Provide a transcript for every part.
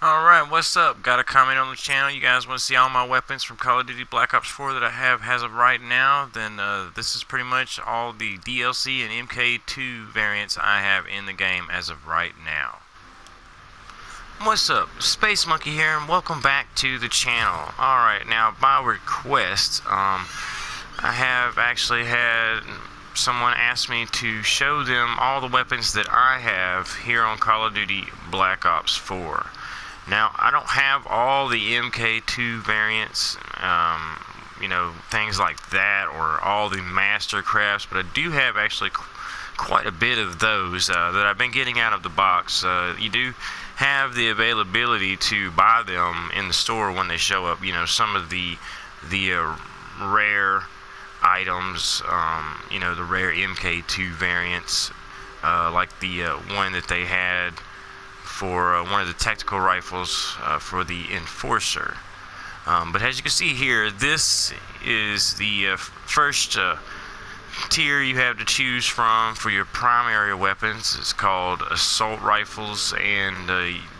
Alright, what's up? Got a comment on the channel. You guys want to see all my weapons from Call of Duty Black Ops 4 that I have as of right now? Then this is pretty much all the DLC and Mk2 variants I have in the game as of right now. What's up? Space Monkey here, and welcome back to the channel. Alright, now by request, I have actually had someone ask me to show them all the weapons that I have here on Call of Duty Black Ops 4. Now, I don't have all the Mk2 variants, things like that, or all the master crafts, but I do have actually quite a bit of those that I've been getting out of the box. You do have the availability to buy them in the store when they show up. You know, some of the rare items, the rare Mk2 variants, like the one that they had for one of the tactical rifles for the Enforcer. But as you can see here, this is the first tier you have to choose from for your primary weapons. It's called assault rifles, and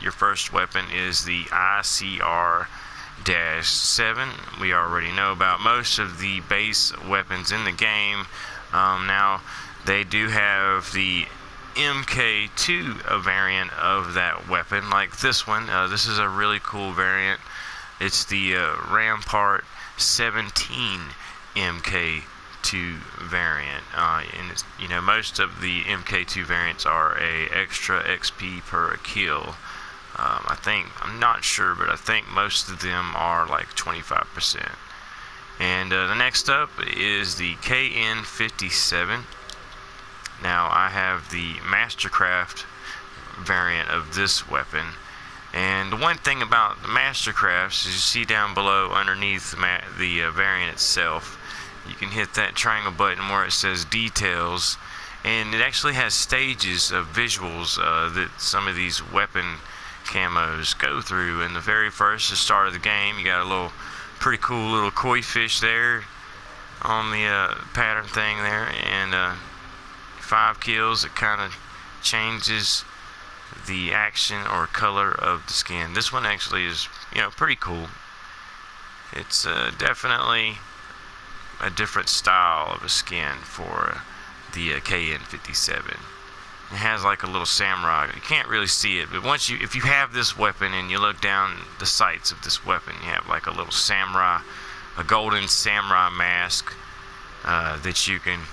your first weapon is the ICR-7. We already know about most of the base weapons in the game. Now, they do have the Mk2 variant of that weapon, like this one. This is a really cool variant. It's the Rampart 17 Mk2 variant, and it's, most of the Mk2 variants are a extra XP per kill. I'm not sure, but I think most of them are like 25%. And the next up is the KN57. Now, I have the Mastercraft variant of this weapon, and the one thing about the Mastercrafts is you see down below underneath the variant itself, you can hit that triangle button where it says details, and it actually has stages of visuals that some of these weapon camos go through. And the very first, the start of the game, you got a pretty cool little koi fish there on the pattern thing there, and 5 kills, it kind of changes the action or color of the skin. This one actually is, pretty cool. It's definitely a different style of a skin for the KN57. It has like a little samurai. You can't really see it, but if you have this weapon and you look down the sights of this weapon, you have like a little samurai, a golden samurai mask that you can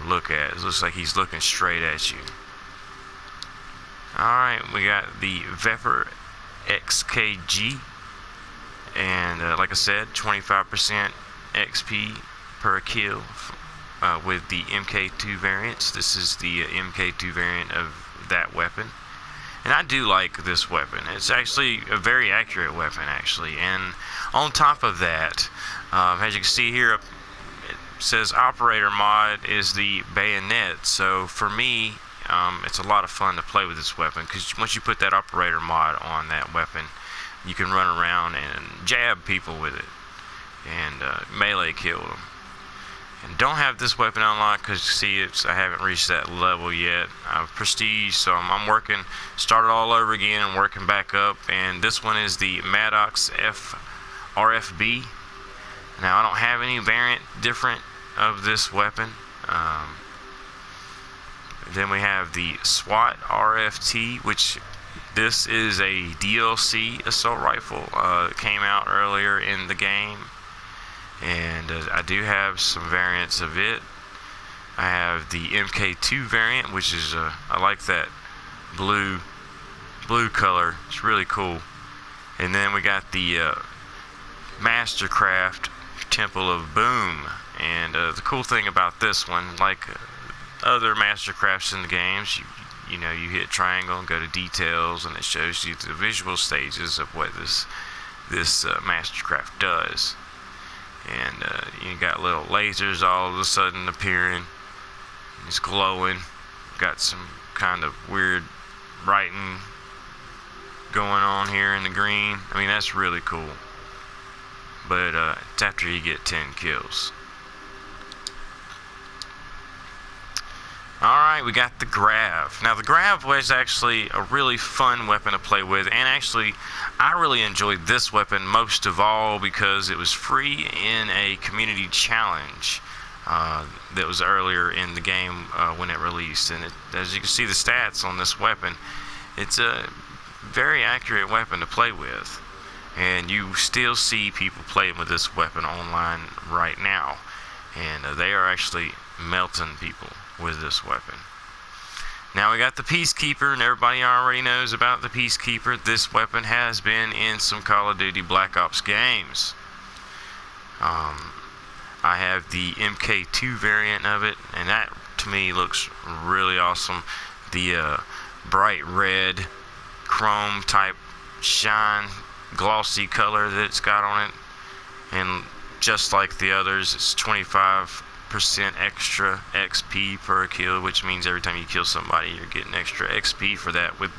look at. It looks like he's looking straight at you. Alright, we got the Vepr XKG, and like I said, 25% XP per kill with the Mk2 variants. This is the Mk2 variant of that weapon, and I do like this weapon. It's actually a very accurate weapon, actually. And on top of that, as you can see here, says operator mod is the bayonet. So for me, it's a lot of fun to play with this weapon, because once you put that operator mod on that weapon, you can run around and jab people with it and melee kill them. And don't have this weapon unlocked because I haven't reached that level yet. I've prestige, so I'm working, started all over again and working back up. And this one is the Maddox RFB. Now, I don't have any variant different of this weapon. Then we have the SWAT RFT, which this is a DLC assault rifle. It came out earlier in the game, and I do have some variants of it. I have the Mk2 variant, which is I like that blue color. It's really cool. And then we got the Mastercraft Temple of Boom. And the cool thing about this one, like other Mastercrafts in the games, you hit triangle and go to details, and it shows you the visual stages of what this Mastercraft does. And you got little lasers all of a sudden appearing. It's glowing. Got some kind of weird writing going on here in the green. I mean, that's really cool. But it's after you get 10 kills. Alright. Alright, we got the Grav. Now the Grav was actually a really fun weapon to play with, and actually I really enjoyed this weapon most of all because it was free in a community challenge that was earlier in the game when it released. And as you can see the stats on this weapon, it's a very accurate weapon to play with, and you still see people playing with this weapon online right now, and they are actually melting people with this weapon. Now we got the Peacekeeper, and everybody already knows about the Peacekeeper. This weapon has been in some Call of Duty Black Ops games. I have the Mk2 variant of it, and that to me looks really awesome. The bright red chrome type shine glossy color that it's got on it, and just like the others, it's 25% extra XP per kill, which means every time you kill somebody you're getting extra XP for that with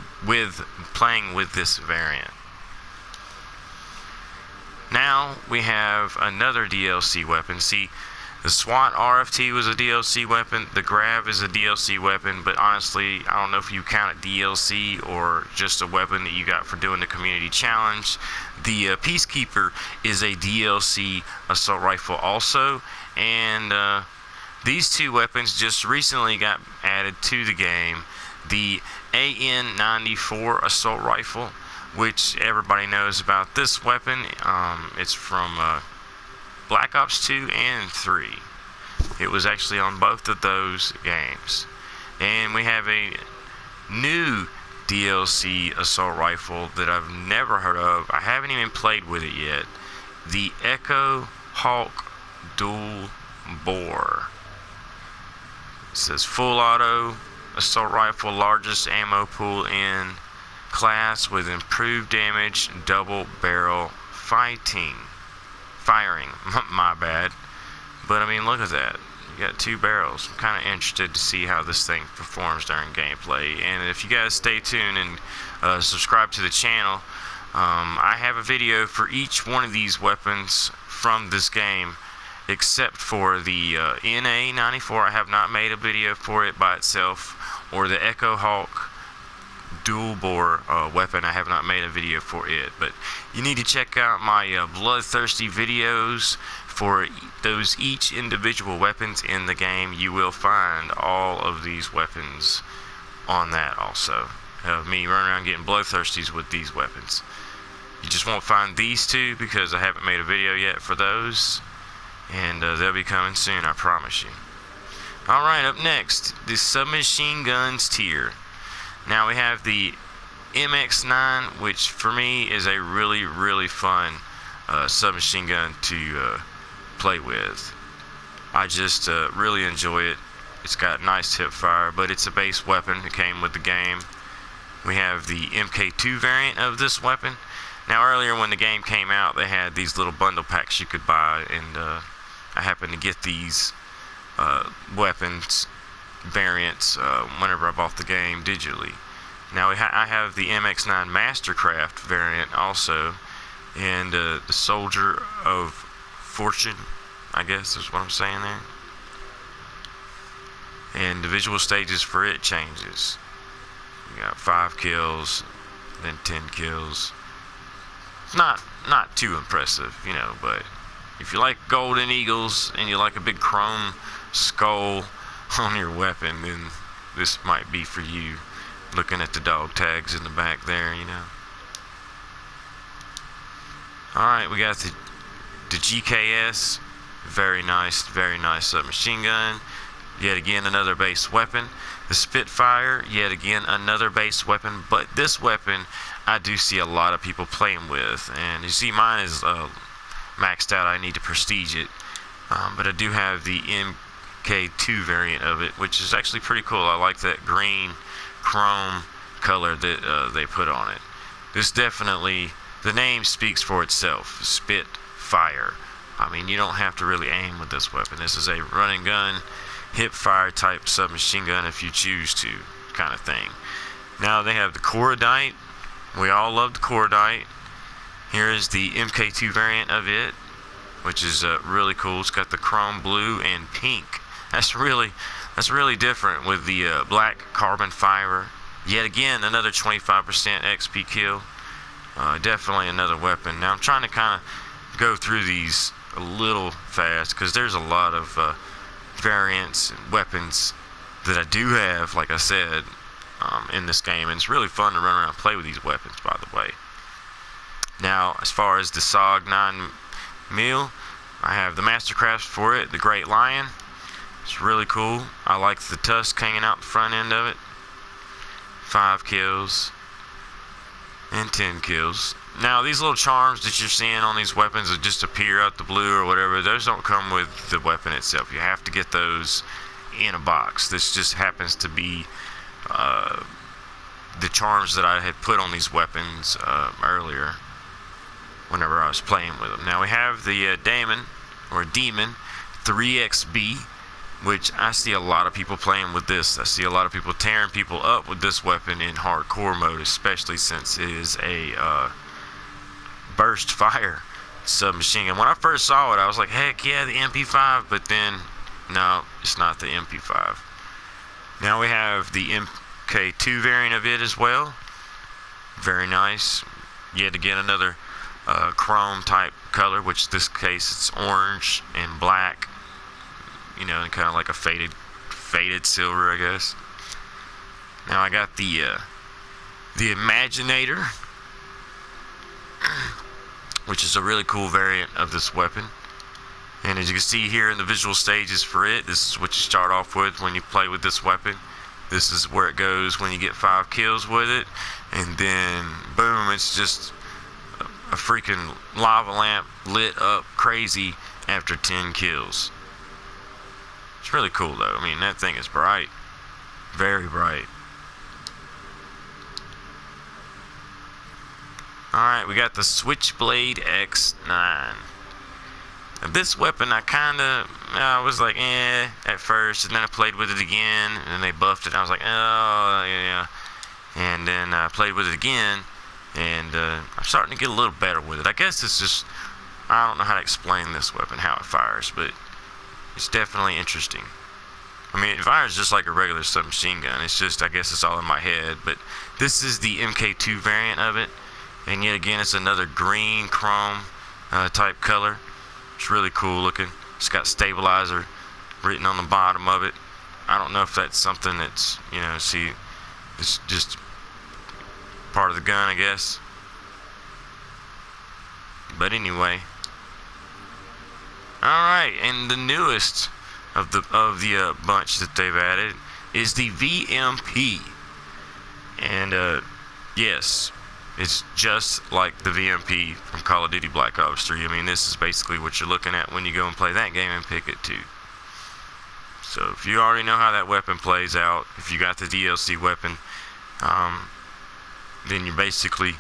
playing with this variant. Now we have another DLC weapon. See, the SWAT RFT was a DLC weapon, the Grav is a DLC weapon, but honestly I don't know if you count it DLC or just a weapon that you got for doing the community challenge. The Peacekeeper is a DLC assault rifle also, and these two weapons just recently got added to the game. The AN-94 assault rifle, which everybody knows about this weapon. It's from Black Ops 2 and 3. It was actually on both of those games. And we have a new DLC assault rifle that I've never heard of. I haven't even played with it yet. The Echo Hawk Dual Bore. It says full auto assault rifle, largest ammo pool in class with improved damage, double barrel firing. My bad. But I mean, look at that. You got two barrels. I'm kind of interested to see how this thing performs during gameplay. And if you guys stay tuned and subscribe to the channel, I have a video for each one of these weapons from this game, except for the NA-94. I have not made a video for it by itself, or the Echo Hawk dual bore weapon. I have not made a video for it, but you need to check out my bloodthirsty videos for those each individual weapons in the game. You will find all of these weapons on that also, of me running around getting bloodthirsties with these weapons. You just won't find these two because I haven't made a video yet for those, and they'll be coming soon, I promise you. Alright, up next, the submachine guns tier. Now we have the MX9, which for me is a really fun submachine gun to play with. I just really enjoy it. It's got nice hip fire, but it's a base weapon. It came with the game. We have the Mk2 variant of this weapon. Now earlier when the game came out, they had these little bundle packs you could buy, and I happened to get these weapons variants whenever I bought the game digitally. Now I have the MX9 Mastercraft variant also, and the Soldier of Fortune, I guess is what I'm saying there. And the visual stages for it changes. You got 5 kills, then 10 kills. Not too impressive, you know, but if you like golden eagles and you like a big chrome skull on your weapon, then this might be for you. Looking at the dog tags in the back there, you know. Alright, we got the GKS. Very nice submachine gun. Yet again, another base weapon. The Spitfire, yet again, another base weapon. But this weapon, I do see a lot of people playing with. And you see mine is maxed out. I need to prestige it. But I do have the Mk2 variant of it, which is actually pretty cool. I like that green chrome color that they put on it. This definitely, the name speaks for itself. Spitfire. I mean, you don't have to really aim with this weapon. This is a run and gun, hip fire type submachine gun if you choose to, kind of thing. Now they have the Cordite. We all love the Cordite. Here is the Mk2 variant of it, which is really cool. It's got the chrome blue and pink. That's really That's really different with the black carbon fiber. Yet again, another 25% XP kill. Definitely another weapon. Now I'm trying to kind of go through these a little fast because there's a lot of variants and weapons that I do have, like I said, in this game, and it's really fun to run around and play with these weapons, by the way. Now, as far as the SOG 9mm, I have the Mastercraft for it, the Great Lion. It's really cool. I like the tusk hanging out the front end of it. 5 kills and 10 kills. Now, these little charms that you're seeing on these weapons that just appear out the blue or whatever, those don't come with the weapon itself. You have to get those in a box. This just happens to be the charms that I had put on these weapons earlier whenever I was playing with them. Now we have the Demon 3XB, which I see a lot of people playing with this. I see a lot of people tearing people up with this weapon in hardcore mode, especially since it is a burst fire submachine gun. When I first saw it, I was like, heck yeah, the MP5, but then no, it's not the MP5. Now we have the Mk2 variant of it as well. Very nice. Yet again, another chrome type color, which this case it's orange and black. You know, kind of like a faded silver, I guess. Now I got the Imaginator, which is a really cool variant of this weapon. And as you can see here in the visual stages for it, this is what you start off with when you play with this weapon. This is where it goes when you get 5 kills with it. And then, boom, it's just a freaking lava lamp lit up crazy after 10 kills. It's really cool, though. I mean, that thing is bright. Very bright. Alright, we got the Switchblade X9. This weapon, I was like, at first, and then I played with it again, and then they buffed it, and I was like, oh, yeah. And then I played with it again, and I'm starting to get a little better with it. I guess it's just, I don't know how to explain this weapon, how it fires, but it's definitely interesting. I mean, it fires just like a regular submachine gun. It's just, I guess it's all in my head, but this is the Mk2 variant of it, and yet again, it's another green chrome type color. It's really cool looking. It's got stabilizer written on the bottom of it. I don't know if that's something that's, see, it's just part of the gun, I guess. But anyway. Alright, and the newest of the bunch that they've added is the VMP. And yes, it's just like the VMP from Call of Duty Black Ops 3. I mean, this is basically what you're looking at when you go and play that game and pick it too. So if you already know how that weapon plays out, if you got the DLC weapon, then you basically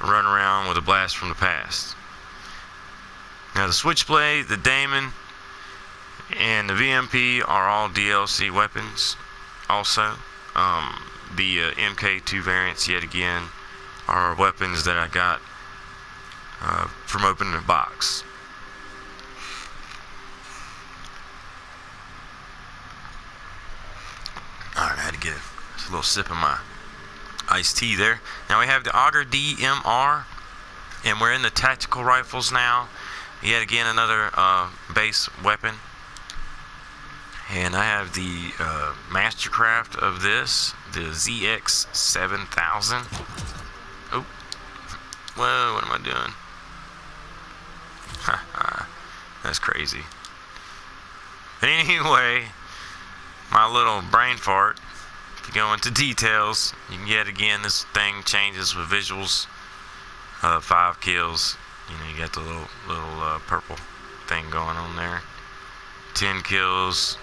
run around with a blast from the past. Now the Switchblade, the Demon, and the VMP are all DLC weapons also. The Mk2 variants, yet again, are weapons that I got from opening the box. Alright, I had to get a little sip of my iced tea there. Now we have the Auger DMR, and we're in the tactical rifles now. Yet again, another base weapon. And I have the Mastercraft of this, the ZX7000. Oh, whoa, what am I doing? That's crazy. Anyway, my little brain fart. If you go into details, you can yet again, this thing changes with visuals. 5 kills. You got the little purple thing going on there. 10 kills.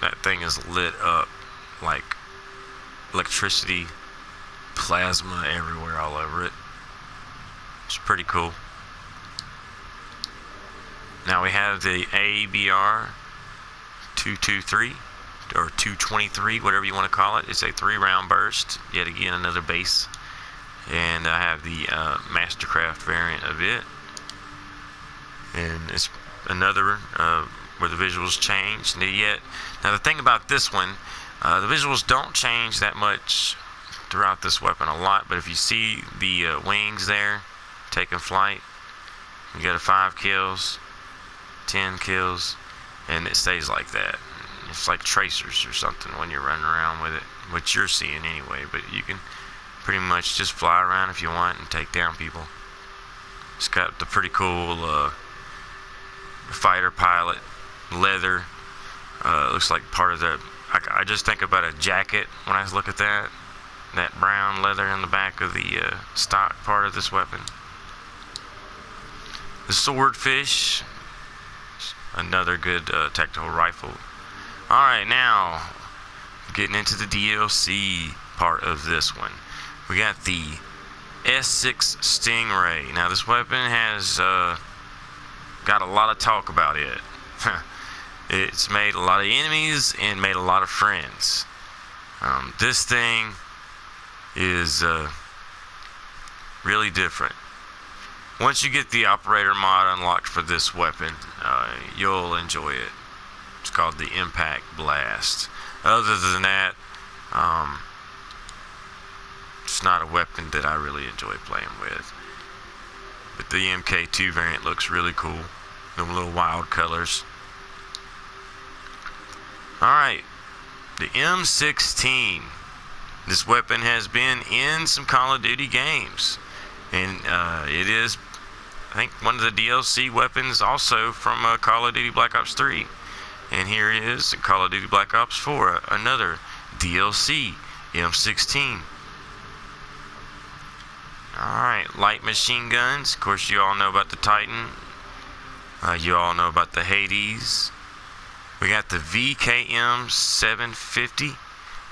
That thing is lit up like electricity, plasma everywhere, all over it. It's pretty cool. Now we have the ABR 223 or 223, whatever you want to call it. It's a 3-round burst. Yet again, another base. And I have the Mastercraft variant of it. And it's another where the visuals change yet. Now the thing about this one, the visuals don't change that much throughout this weapon a lot, but if you see the wings there taking flight, you get a 5 kills, 10 kills, and it stays like that. It's like tracers or something when you're running around with it, which you're seeing anyway, but you can pretty much just fly around if you want and take down people. It's got the pretty cool fighter pilot leather. Looks like part of the, I just think about a jacket when I look at that brown leather in the back of the stock part of this weapon. The swordfish, another good tactical rifle. Alright, now getting into the DLC part of this one. We got the S6 Stingray. Now this weapon has got a lot of talk about it. It's made a lot of enemies and made a lot of friends. This thing is really different. Once you get the operator mod unlocked for this weapon, you'll enjoy it. It's called the Impact Blast. Other than that, it's not a weapon that I really enjoy playing with. But the Mk2 variant looks really cool. Them little wild colors. Alright, the M16. This weapon has been in some Call of Duty games. And it is, I think, one of the DLC weapons also from Call of Duty Black Ops 3. And here it is in Call of Duty Black Ops 4, another DLC, M16. Alright, light machine guns. Of course, you all know about the Titan. You all know about the Hades. We got the VKM 750.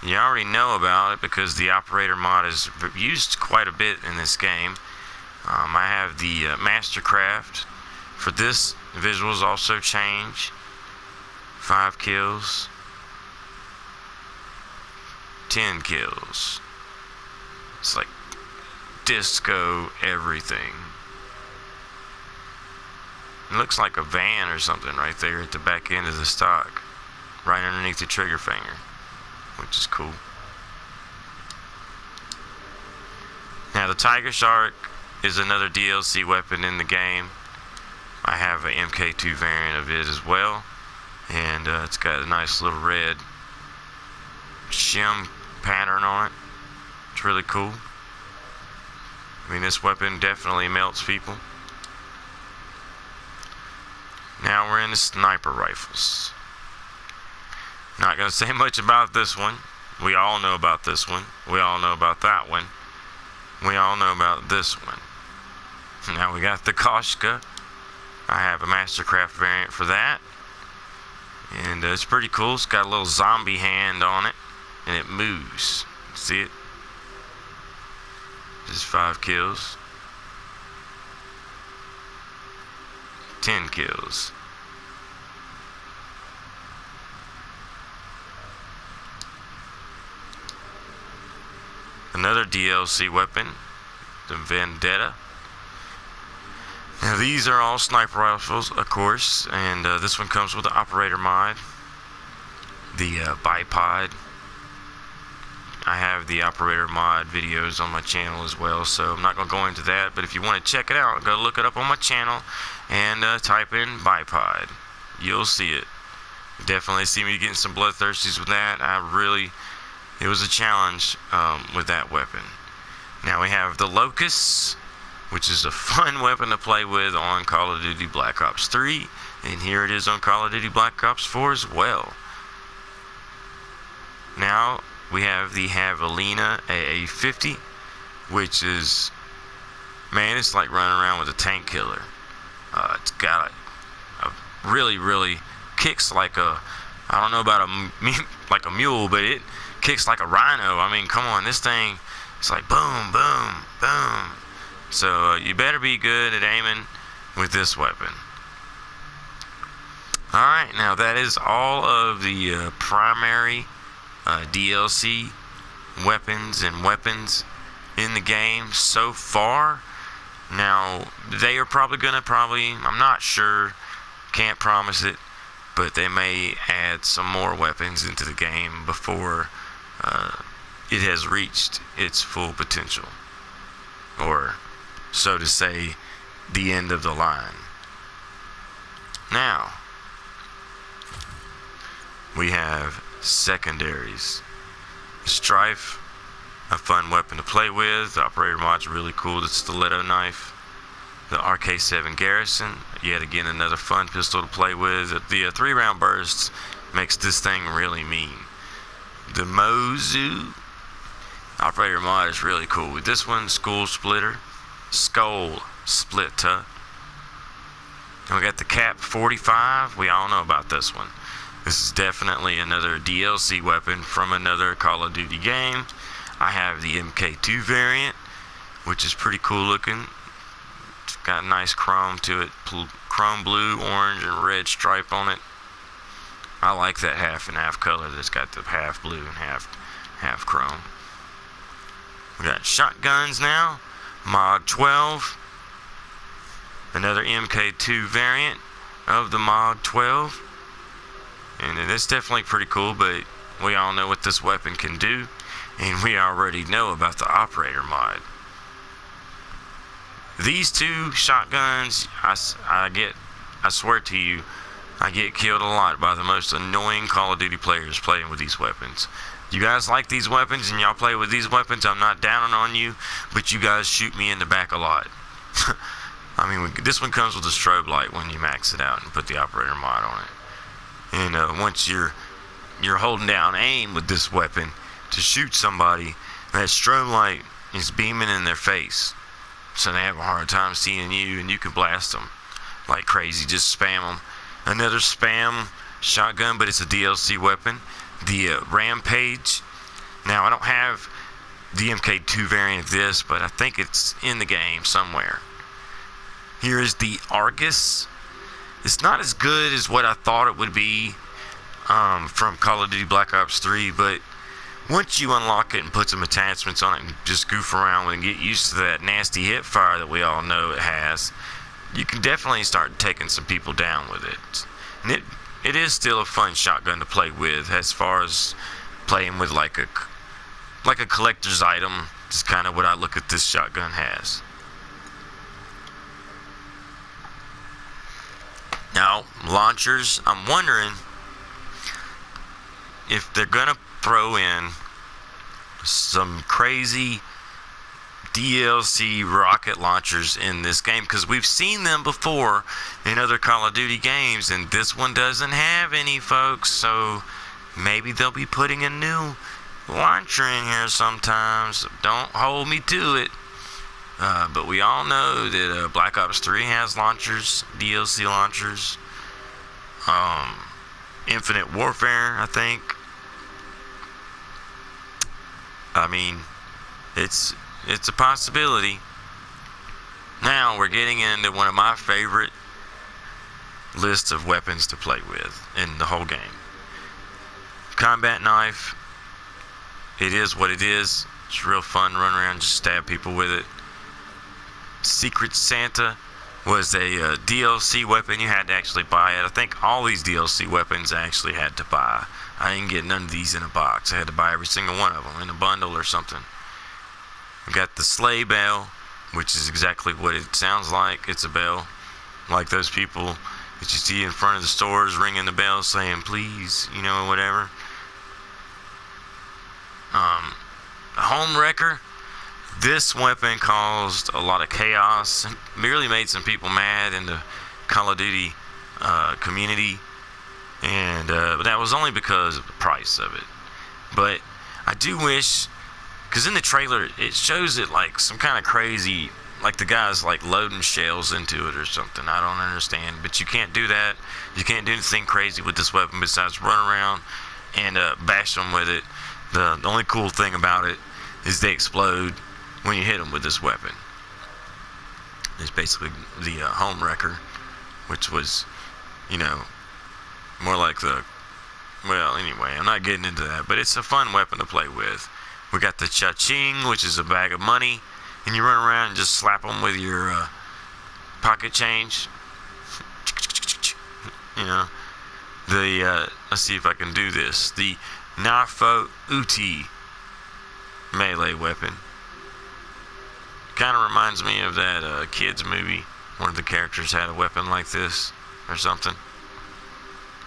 You already know about it because the operator mod is used quite a bit in this game. I have the Mastercraft. For this, the visuals also change. 5 kills. 10 kills. It's like disco everything. It looks like a van or something right there at the back end of the stock. Right underneath the trigger finger, which is cool. Now the Tiger Shark is another DLC weapon in the game. I have an Mk2 variant of it as well, and it's got a nice little red shim pattern on it. It's really cool. I mean, this weapon definitely melts people. Now we're in the sniper rifles. Not going to say much about this one. We all know about this one. We all know about that one. We all know about this one. Now we got the Koshka. I have a Mastercraft variant for that. And it's pretty cool. It's got a little zombie hand on it. And it moves. See it? Just 5 kills. 10 kills. Another DLC weapon, the Vendetta. Now these are all sniper rifles, of course, and this one comes with the operator mod, the bipod. I have the operator mod videos on my channel as well, so I'm not going to go into that, but if you want to check it out, go look it up on my channel and type in bipod. You'll see it. Definitely see me getting some bloodthirsties with that. It was a challenge with that weapon. Now we have the Locust, which is a fun weapon to play with on Call of Duty Black Ops 3, and here it is on Call of Duty Black Ops 4 as well. Now we have the Javelina AA-50, which is, man, it's like running around with a tank killer. It's got a really kicks like a, I don't know about like a mule, but it kicks like a rhino. I mean, come on, this thing, it's like boom, boom, boom. So you better be good at aiming with this weapon. Alright, now that is all of the primary DLC weapons in the game so far. Now, they are probably gonna I'm not sure, can't promise it, but they may add some more weapons into the game before it has reached its full potential, or so to say, the end of the line. Now we have secondaries. Strife, a fun weapon to play with. The operator mod's really cool. The stiletto knife. The RK7 Garrison, yet again another fun pistol to play with. The 3-round burst makes this thing really mean. The Mozu operator mod is really cool with this one. Skull Splitter. And we got the Cap 45. We all know about this one. This is definitely another DLC weapon from another Call of Duty game. I have the Mk2 variant, which is pretty cool looking. It's got a nice chrome to it. Chrome blue, orange, and red stripe on it. I like that half and half color that's got the half blue and half chrome. We got shotguns now. Mod 12. Another Mk2 variant of the Mod 12. And it's definitely pretty cool, but we all know what this weapon can do, and we already know about the operator mod. These two shotguns, I swear to you, I get killed a lot by the most annoying Call of Duty players playing with these weapons. You guys like these weapons and y'all play with these weapons, I'm not downing on you, but you guys shoot me in the back a lot. I mean, this one comes with a strobe light when you max it out and put the operator mod on it. And once you're holding down aim with this weapon to shoot somebody, that strobe light is beaming in their face, so they have a hard time seeing you, and you can blast them like crazy. Just spam them. Another spam shotgun, but it's a DLC weapon. The Rampage. Now, I don't have the Mk2 variant of this, but I think it's in the game somewhere. Here is the Argus. It's not as good as what I thought it would be from Call of Duty Black Ops 3, but once you unlock it and put some attachments on it and just goof around with it and get used to that nasty hip fire that we all know it has, you can definitely start taking some people down with it. And it is still a fun shotgun to play with, as far as playing with like a collector's item. Is kind of what I look at this shotgun has. Now, launchers, I'm wondering if they're going to throw in some crazy DLC rocket launchers in this game, because we've seen them before in other Call of Duty games, and this one doesn't have any, folks, so maybe they'll be putting a new launcher in here sometimes. Don't hold me to it. But we all know that Black Ops 3 has launchers, DLC launchers. Infinite Warfare, I think. I mean, it's a possibility. Now we're getting into one of my favorite lists of weapons to play with in the whole game. Combat knife. It is what it is. It's real fun. Run around, just stab people with it. Secret Santa was a DLC weapon. You had to actually buy it. I think all these DLC weapons I actually had to buy. I didn't get none of these in a box. I had to buy every single one of them in a bundle or something. We got the sleigh bell, which is exactly what it sounds like. It's a bell, like those people that you see in front of the stores ringing the bell saying please, you know, whatever. The home wrecker. This weapon caused a lot of chaos, merely made some people mad in the Call of Duty community, and but that was only because of the price of it. But I do wish, because in the trailer it shows it like some kind of crazy, like the guy's like loading shells into it or something. I don't understand, but you can't do that. You can't do anything crazy with this weapon besides run around and bash them with it. The only cool thing about it is they explode when you hit them with this weapon. It's basically the home wrecker, which was, you know, more like the, well, anyway, I'm not getting into that, but it's a fun weapon to play with. We got the cha-ching, which is a bag of money, and you run around and just slap them with your pocket change. You know, let's see if I can do this. The Nafo Uti melee weapon. Kind of reminds me of that kids movie. One of the characters had a weapon like this or something.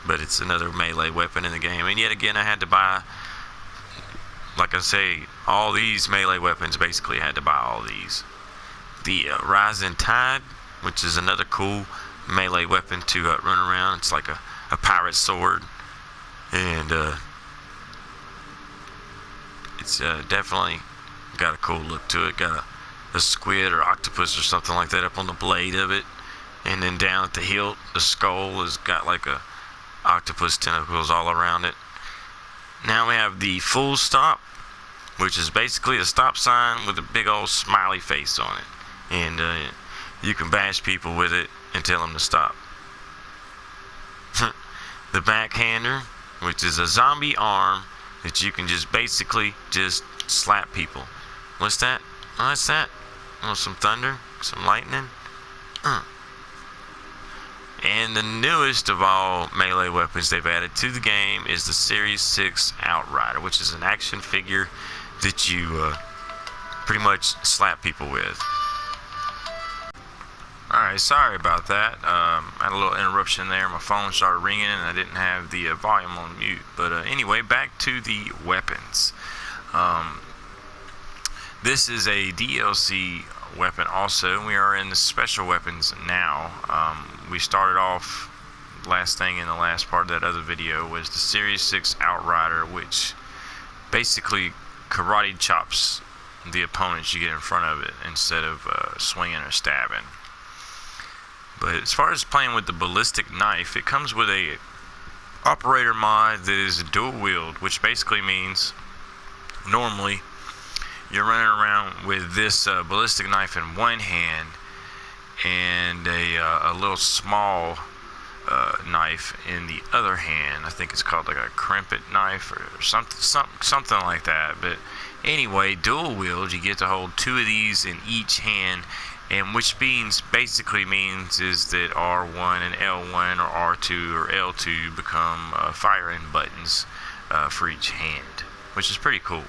But it's another melee weapon in the game. And yet again, I had to buy, like I say, all these melee weapons. Basically, I had to buy all these. The Rising Tide, which is another cool melee weapon to run around. It's like a pirate sword. And it's definitely got a cool look to it. Got a squid or octopus or something like that up on the blade of it. And then down at the hilt, the skull has got like a octopus tentacles all around it. Now we have the full stop, which is basically a stop sign with a big old smiley face on it. And you can bash people with it and tell them to stop. The backhander, which is a zombie arm that you can just basically just slap people. What's that? Oh, what's that? Oh, some thunder, some lightning. And the newest of all melee weapons they've added to the game is the Series 6 Outrider, which is an action figure that you pretty much slap people with. Alright, sorry about that. I had a little interruption there. My phone started ringing and I didn't have the volume on mute. But anyway, back to the weapons. This is a DLC weapon also. We are in the special weapons now. We started off, last thing in the last part of that other video was the Series 6 Outrider, which basically karate chops the opponents you get in front of it instead of swinging or stabbing. But as far as playing with the ballistic knife, it comes with a operator mod that is dual wield, which basically means normally you're running around with this ballistic knife in one hand and a little small knife in the other hand. I think it's called like a crimpet knife or something like that. But anyway, dual wield, you get to hold two of these in each hand, and which basically means is that R1 and L1 or R2 or L2 become firing buttons for each hand, which is pretty cool.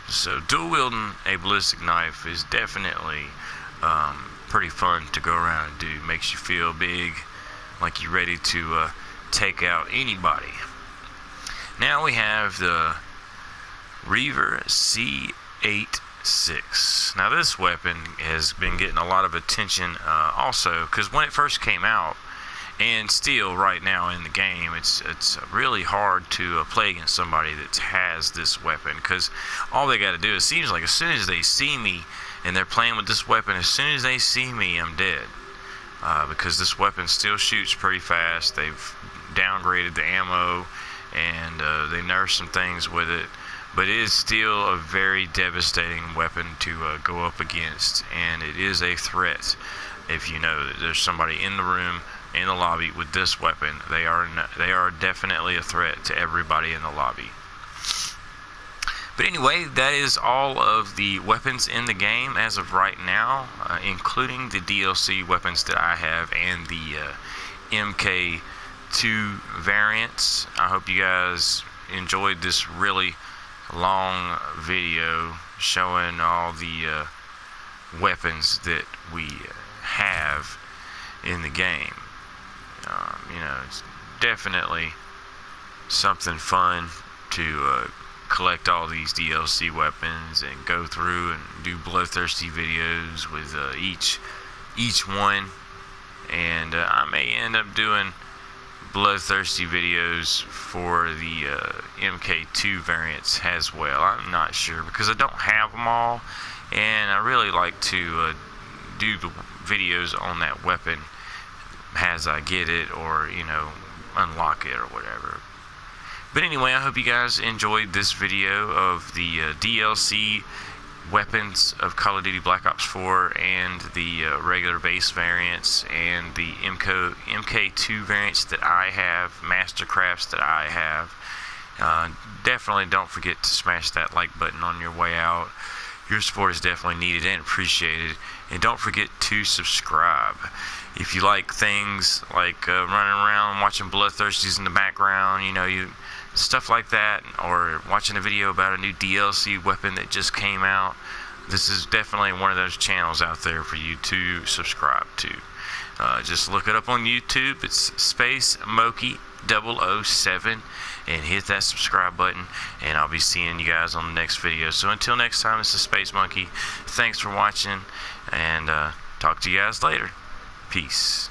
So dual wielding a ballistic knife is definitely pretty fun to go around and do. Makes you feel big, like you're ready to take out anybody. Now we have the Reaver C86. Now this weapon has been getting a lot of attention also because when it first came out, and still right now in the game, it's really hard to play against somebody that has this weapon, because all they got to do, it seems like as soon as they see me and they're playing with this weapon, as soon as they see me, I'm dead, because this weapon still shoots pretty fast. They've downgraded the ammo and they nerfed some things with it, but it is still a very devastating weapon to go up against, and it is a threat. If you know that there's somebody in the room, in the lobby with this weapon, they are definitely a threat to everybody in the lobby. But anyway, that is all of the weapons in the game as of right now, including the DLC weapons that I have and the Mk2 variants. I hope you guys enjoyed this really long video showing all the weapons that we have in the game. You know, it's definitely something fun to collect all these DLC weapons and go through and do bloodthirsty videos with each one. And I may end up doing bloodthirsty videos for the Mk2 variants as well. I'm not sure because I don't have them all, and I really like to do the videos on that weapon as I get it, or you know, unlock it or whatever. But anyway, I hope you guys enjoyed this video of the DLC weapons of Call of Duty Black Ops 4 and the regular base variants and the Mk2 variants that I have, Mastercrafts that I have. Definitely don't forget to smash that like button on your way out. Your support is definitely needed and appreciated. And don't forget to subscribe. If you like things like running around watching bloodthirsties in the background, stuff like that, or watching a video about a new DLC weapon that just came out, this is definitely one of those channels out there for you to subscribe to. Just look it up on YouTube. It's Space Mk2 007 and hit that subscribe button, and I'll be seeing you guys on the next video. So until next time, this is Space Monkey. Thanks for watching, and talk to you guys later. Peace.